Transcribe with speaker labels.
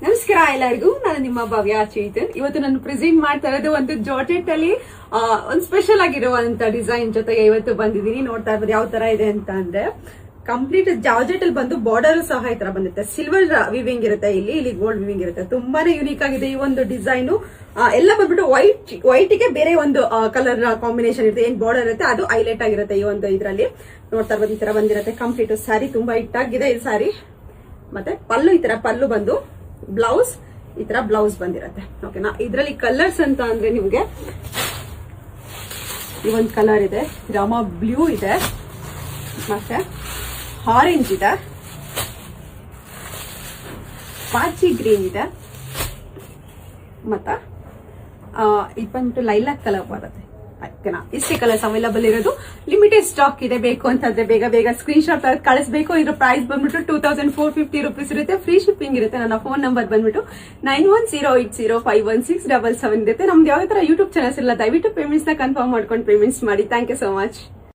Speaker 1: ನಮಸ್ಕಾರ ಎಲ್ಲರಿಗೂ, ನಾನು ನಿಮ್ಮ ಭವ್ಯ ಚೇತನ್. ಇವತ್ತು ನಾನು ಪ್ರೆಸೆಂಟ್ ಮಾಡ್ತಾ ಇರೋದು ಒಂದು ಜಾರ್ಜೆಟ್ ಅಲ್ಲಿ ಒಂದು ಸ್ಪೆಷಲ್ ಆಗಿರುವಂತ ಡಿಸೈನ್ ಜೊತೆಗೆ ಇವತ್ತು ಬಂದಿದ್ದೀನಿ. ನೋಡ್ತಾ ಇರ್ಬೋದು ಯಾವ ತರ ಇದೆ ಅಂತ ಅಂದ್ರೆ, ಕಂಪ್ಲೀಟ್ ಜಾರ್ಜೆಟ್ ಅಲ್ಲಿ ಬಂದು ಬಾರ್ಡರ್ ಸಹ ಈ ತರ ಬಂದಿರುತ್ತೆ. ಸಿಲ್ವರ್ ವಿವಿಂಗ್ ಇರುತ್ತೆ, ಇಲ್ಲಿ ಗೋಲ್ಡ್ ವಿವಿಂಗ್ ಇರುತ್ತೆ. ತುಂಬಾನೇ ಯುನೀಕ್ ಆಗಿದೆ ಈ ಒಂದು ಡಿಸೈನ್. ಎಲ್ಲ ಬಂದ್ಬಿಟ್ಟು ವೈಟ್ ಗೆ ಬೇರೆ ಒಂದು ಕಲರ್ ಕಾಂಬಿನೇಷನ್ ಇರುತ್ತೆ. ಏನ್ ಬಾರ್ಡರ್ ಇರುತ್ತೆ ಅದು ಹೈಲೈಟ್ ಆಗಿರುತ್ತೆ ಈ ಒಂದು ಇದರಲ್ಲಿ. ನೋಡ್ತಾ ಇರ್ಬೋದು ಈ ತರ ಬಂದಿರುತ್ತೆ. ಕಂಪ್ಲೀಟ್ ಸ್ಯಾರಿ ತುಂಬಾ ಹಿಟ್ಟಾಗಿದೆ ಈ ಸ್ಯಾರಿ. ಮತ್ತೆ ಪಲ್ಲು ಈ ತರ ಪಲ್ಲು ಬಂದು, ಬ್ಲೌಸ್ ಈ ತರ ಬ್ಲೌಸ್ ಬಂದಿರತ್ತೆ. ಓಕೆನಾ. ಇದರಲ್ಲಿ ಕಲರ್ಸ್ ಅಂತ ಅಂದ್ರೆ ನಿಮ್ಗೆ ಈ ಒಂದು ಕಲರ್ ಇದೆ, ರಾಮ ಬ್ಲೂ ಇದೆ, ಮತ್ತೆ ಆರೆಂಜ್ ಇದೆ, ಪಾಚಿ ಗ್ರೀನ್ ಇದೆ, ಮತ್ತೆ ಇದು ಬಂದ್ಬಿಟ್ಟು ಲೈಲಾಕ್ ಕಲರ್ ಬರುತ್ತೆ. ಓಕೆನಾ. ಇಷ್ಟೇ ಕಲರ್ಸ್ ಅವೈಲಬಲ್ ಇರೋದು. ಲಿಮಿಟೆಡ್ ಸ್ಟಾಕ್ ಇದೆ. ಬೇಕು ಅಂತಂದ್ರೆ ಬೇಗ ಸ್ಕ್ರೀನ್ ಶಾಟ್ ಕಳಿಸಬೇಕು. ಇದ್ರ ಪ್ರೈಸ್ ಬಂದ್ಬಿಟ್ಟು 2450 ರೂಪೀಸ್ ಇರುತ್ತೆ. ಫ್ರೀ ಶಿಪ್ಪಿಂಗ್ ಇರುತ್ತೆ. ನನ್ನ ಫೋನ್ ನಂಬರ್ ಬಂದ್ಬಿಟ್ಟು 9108051677 ಇರುತ್ತೆ. ನಮ್ದು ಯಾವ ತರ ಯೂಟ್ಯೂಬ್ ಚಾನಲ್ಸ್ ಇಲ್ಲ, ದಯವಿಟ್ಟು ಪೇಮೆಂಟ್ಸ್ ನ ಕನ್ಫರ್ಮ್ ಮಾಡ್ಕೊಂಡು ಪೇಮೆಂಟ್ಸ್ ಮಾಡಿ. Thank you so much.